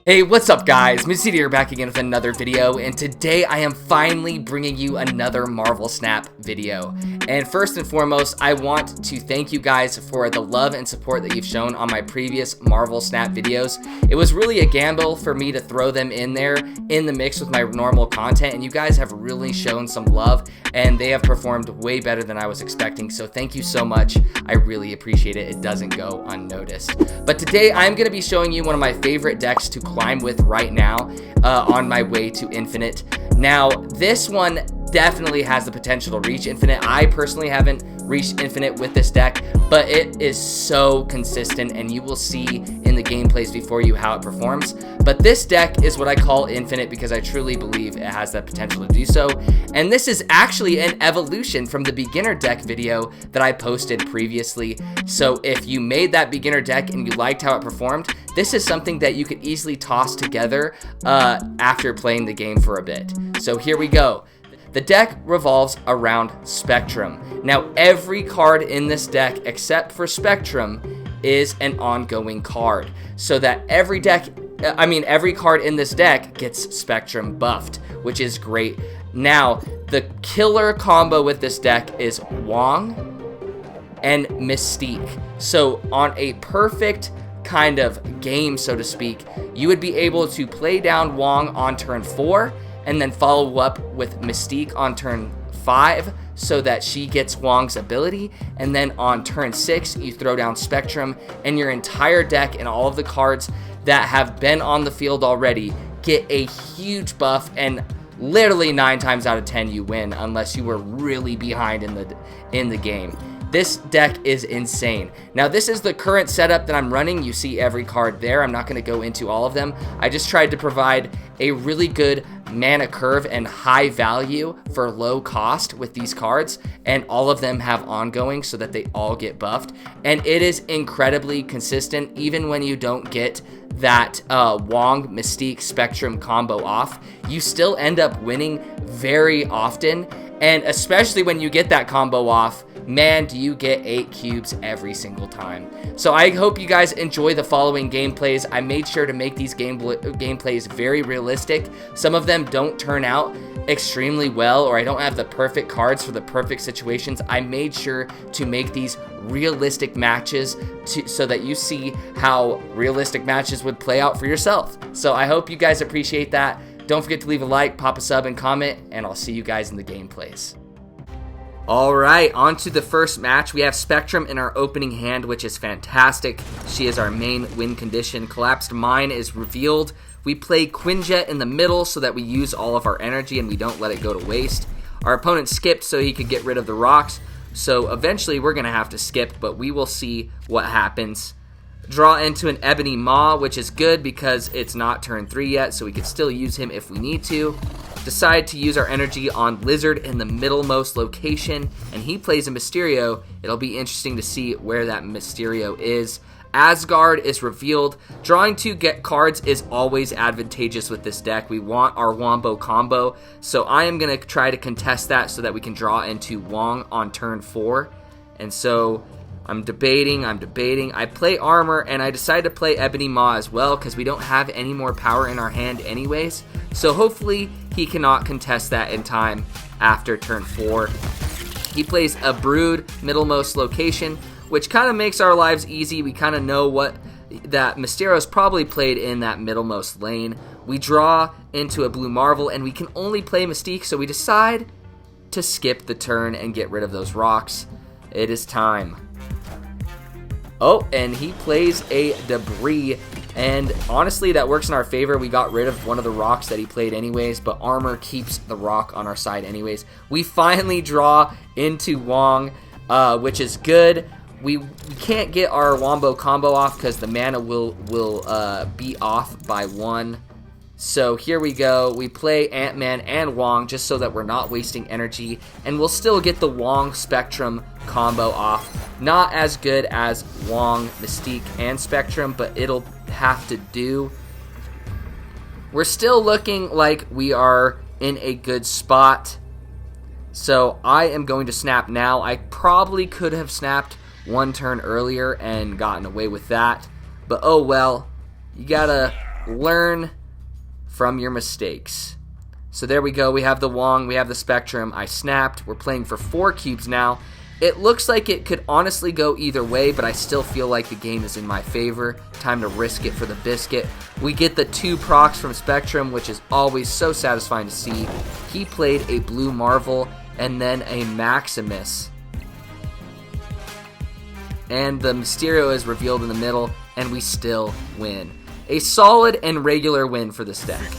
Hey, what's up guys? Realmintcity here back again with another video, and today I am finally bringing you another Marvel Snap video. And first and foremost, I want to thank you guys for the love and support that you've shown on my previous Marvel Snap videos. It was really a gamble for me to throw them in there in the mix with my normal content, and you guys have really shown some love, and they have performed way better than I was expecting, so thank you so much. I really appreciate it. It doesn't go unnoticed. But today I'm going to be showing you one of my favorite decks to climb with right now on my way to infinite. Now this one definitely has the potential to reach infinite. I personally haven't reached infinite with this deck, but it is so consistent, and you will see in the gameplays before you how it performs. But this deck is what I call infinite because I truly believe it has that potential to do so, and this is actually an evolution from the beginner deck video that I posted previously. So if you made that beginner deck and you liked how it performed, this is something that you could easily toss together after playing the game for a bit. So here we go. The deck revolves around Spectrum. Now, every card in this deck, except for Spectrum, is an ongoing card. So that every card in this deck gets Spectrum buffed, which is great. Now, the killer combo with this deck is Wong and Mystique. So on a perfect kind of game, so to speak, you would be able to play down Wong on turn 4 and then follow up with Mystique on turn 5 so that she gets Wong's ability, and then on turn 6 you throw down Spectrum, and your entire deck and all of the cards that have been on the field already get a huge buff, and literally 9 times out of 10 you win unless you were really behind in the game. This deck is insane. Now, this is the current setup that I'm running. You see every card there. I'm not going to go into all of them. I just tried to provide a really good mana curve and high value for low cost with these cards, and all of them have ongoing so that they all get buffed, and it is incredibly consistent even when you don't get that Wong, Mystique, Spectrum combo off. You still end up winning very often, and especially when you get that combo off, man, do you get 8 cubes every single time. So I hope you guys enjoy the following gameplays. I made sure to make these gameplays very realistic. Some of them don't turn out extremely well, or I don't have the perfect cards for the perfect situations. I made sure to make these realistic matches so that you see how realistic matches would play out for yourself. So I hope you guys appreciate that. Don't forget to leave a like, pop a sub, and comment, and I'll see you guys in the gameplays. Alright, on to the first match. We have Spectrum in our opening hand, which is fantastic. She is our main win condition. Collapsed Mine is revealed. We play Quinjet in the middle so that we use all of our energy and we don't let it go to waste. Our opponent skipped so he could get rid of the rocks, so eventually we're going to have to skip, but we will see what happens. Draw into an Ebony Maw, which is good because it's not turn 3 yet, so we could still use him if we need to. Decide to use our energy on Lizard in the middlemost location, and he plays a Mysterio. It'll be interesting to see where that Mysterio is. Asgard is revealed. Drawing 2 get cards is always advantageous with this deck. We want our Wombo combo, so I am going to try to contest that so that we can draw into Wong on turn 4. And so I'm debating. I play Armor, and I decide to play Ebony Maw as well because we don't have any more power in our hand anyways. So hopefully he cannot contest that in time after turn 4. He plays a Brood middlemost location, which kind of makes our lives easy. We kind of know what that Mysterio's probably played in that middlemost lane. We draw into a Blue Marvel, and we can only play Mystique, so we decide to skip the turn and get rid of those rocks. It is time. Oh, and he plays a Debris, and honestly that works in our favor. We got rid of one of the rocks that he played anyways, but Armor keeps the rock on our side anyways. We finally draw into Wong, which is good. We can't get our Wombo combo off because the mana will be off by 1. So here we go. We play Ant-Man and Wong just so that we're not wasting energy, and we'll still get the Wong Spectrum combo off. Not as good as Wong, Mystique, and Spectrum, but it'll have to do. We're still looking like we are in a good spot. So I am going to snap now. I probably could have snapped 1 turn earlier and gotten away with that, but oh well. You gotta learn from your mistakes. So there we go. We have the Wong, we have the Spectrum. I snapped. We're playing for 4 cubes now. It looks like it could honestly go either way, but I still feel like the game is in my favor. Time to risk it for the biscuit. We get the 2 procs from Spectrum, which is always so satisfying to see. He played a Blue Marvel and then a Maximus. And the Mysterio is revealed in the middle, and we still win. A solid and regular win for this deck.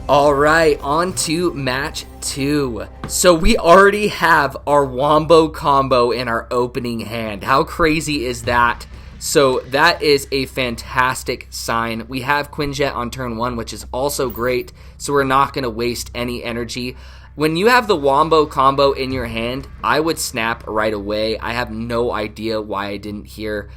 Alright, on to match 2. So we already have our Wombo combo in our opening hand. How crazy is that? So that is a fantastic sign. We have Quinjet on turn 1, which is also great, so we're not going to waste any energy. When you have the Wombo combo in your hand, I would snap right away. I have no idea why I didn't hear,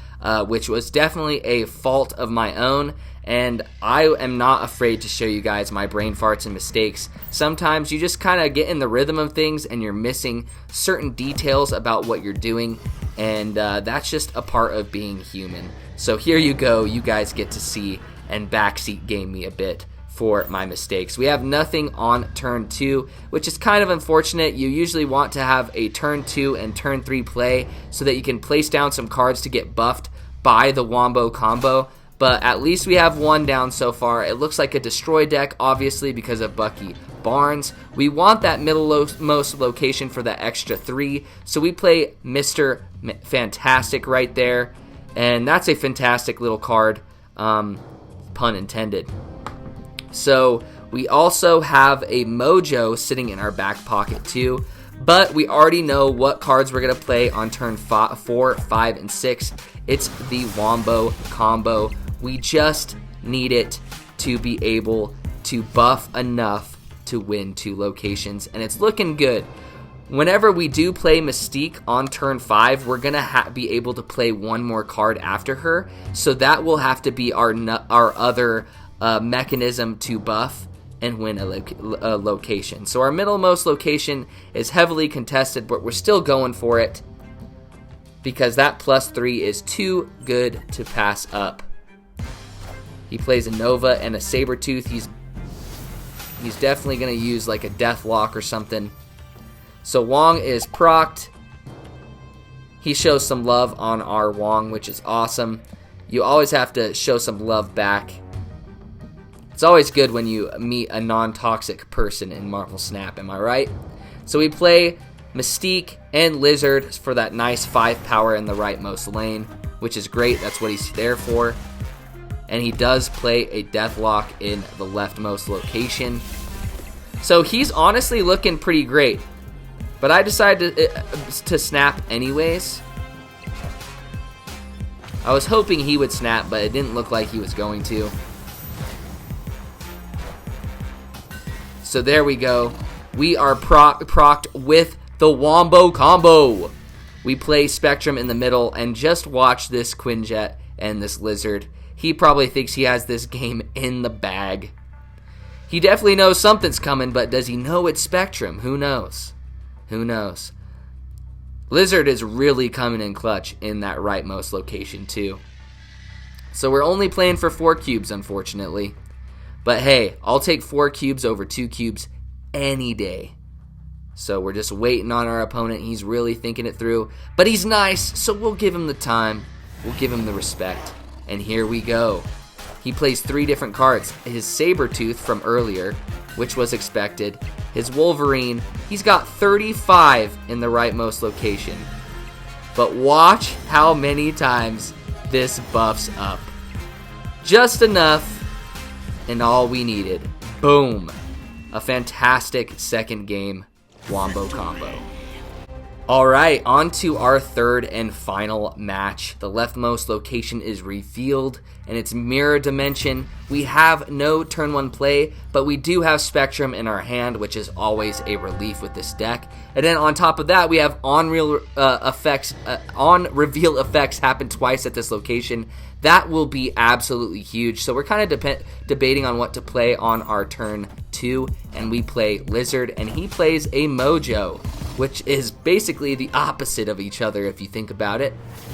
which was definitely a fault of my own. And I am not afraid to show you guys my brain farts and mistakes. Sometimes you just kind of get in the rhythm of things and you're missing certain details about what you're doing. And that's just a part of being human. So here you go. You guys get to see and backseat game me a bit for my mistakes. We have nothing on turn 2, which is kind of unfortunate. You usually want to have a turn 2 and turn 3 play so that you can place down some cards to get buffed by the Wombo combo. But at least we have 1 down so far. It looks like a destroy deck, obviously, because of Bucky Barnes. We want that middlemost location for that extra 3. So we play Mr. Fantastic right there. And that's a fantastic little card, pun intended. So we also have a Mojo sitting in our back pocket too. But we already know what cards we're going to play on turn 4, 5, and 6. It's the Wombo combo. We just need it to be able to buff enough to win 2 locations, and it's looking good. Whenever we do play Mystique on turn 5, we're going to be able to play 1 more card after her, so that will have to be our other mechanism to buff and win a location. So our middlemost location is heavily contested, but we're still going for it because that +3 is too good to pass up. He plays a Nova and a Sabretooth. He's definitely going to use like a Deathlock or something. So Wong is procced. He shows some love on our Wong, which is awesome. You always have to show some love back. It's always good when you meet a non-toxic person in Marvel Snap, am I right? So we play Mystique and Lizard for that nice 5 power in the rightmost lane, which is great. That's what he's there for. And he does play a Deathlock in the leftmost location. So he's honestly looking pretty great. But I decided to snap anyways. I was hoping he would snap, but it didn't look like he was going to. So there we go. We are procced with the Wombo combo. We play Spectrum in the middle, and just watch this Quinjet and this Lizard. He probably thinks he has this game in the bag. He definitely knows something's coming, but does he know it's Spectrum? Who knows? Who knows? Lizard is really coming in clutch in that rightmost location too. So we're only playing for 4 cubes, unfortunately. But hey, I'll take 4 cubes over 2 cubes any day. So we're just waiting on our opponent. He's really thinking it through. But he's nice, so we'll give him the time. We'll give him the respect. And here we go. He plays 3 different cards. His Sabretooth from earlier, which was expected. His Wolverine. He's got 35 in the rightmost location. But watch how many times this buffs up. Just enough, and all we needed. Boom. A fantastic second game Wombo combo. Alright, on to our 3rd and final match. The leftmost location is revealed, and it's Mirror Dimension. We have no turn 1 play, but we do have Spectrum in our hand, which is always a relief with this deck. And then on top of that, we have on-reveal effects happen twice at this location. That will be absolutely huge. So we're kind of debating on what to play on our turn 2, and we play Lizard, and he plays a Mojo. which is basically the opposite of each other if you think about it.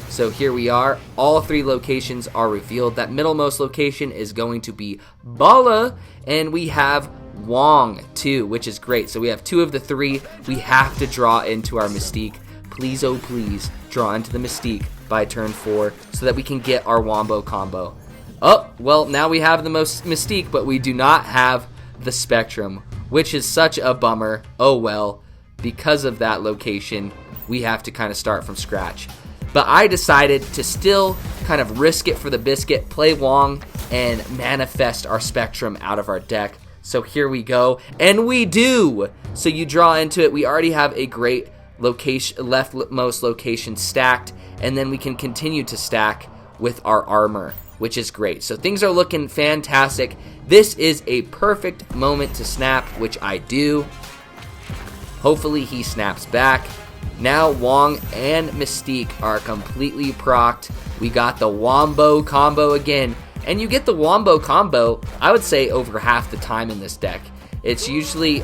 So here we are. All 3 locations are revealed. That middlemost location is going to be Bala, and we have Wong too, which is great. So we have 2 of the 3. We have to draw into our Mystique. Please, oh please, draw into the Mystique by turn 4 so that we can get our Wombo combo. Oh, well, now we have the most Mystique, but we do not have the Spectrum, which is such a bummer. Oh well, because of that location, we have to kind of start from scratch. But I decided to still kind of risk it for the biscuit, play Wong, and manifest our Spectrum out of our deck. So here we go, and we do! So you draw into it. We already have a great location, leftmost location stacked, and then we can continue to stack with our armor, which is great. So things are looking fantastic. This is a perfect moment to snap, which I do. Hopefully he snaps back. Now Wong and Mystique are completely procced. We got the Wombo combo again, and you get the Wombo combo, I would say, over half the time in this deck. It's usually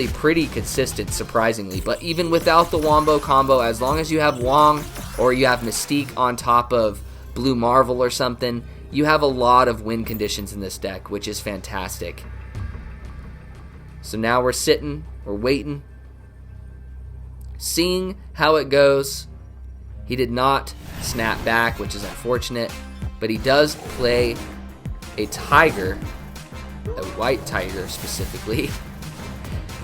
pretty consistent, surprisingly. But even without the Wombo combo, as long as you have Wong or you have Mystique on top of Blue Marvel or something, you have a lot of win conditions in this deck, which is fantastic. So now we're sitting, we're waiting, seeing how it goes. He did not snap back, which is unfortunate, but he does play a tiger, a white tiger specifically.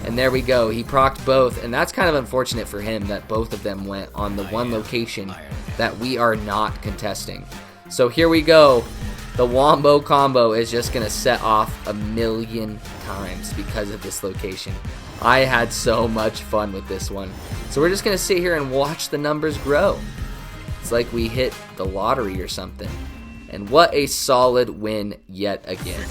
And there we go, he procced both, and that's kind of unfortunate for him that both of them went on the one location that we are not contesting. So here we go. The Wombo combo is just going to set off a million times because of this location. I had so much fun with this one. So we're just going to sit here and watch the numbers grow. It's like we hit the lottery or something. And what a solid win yet again.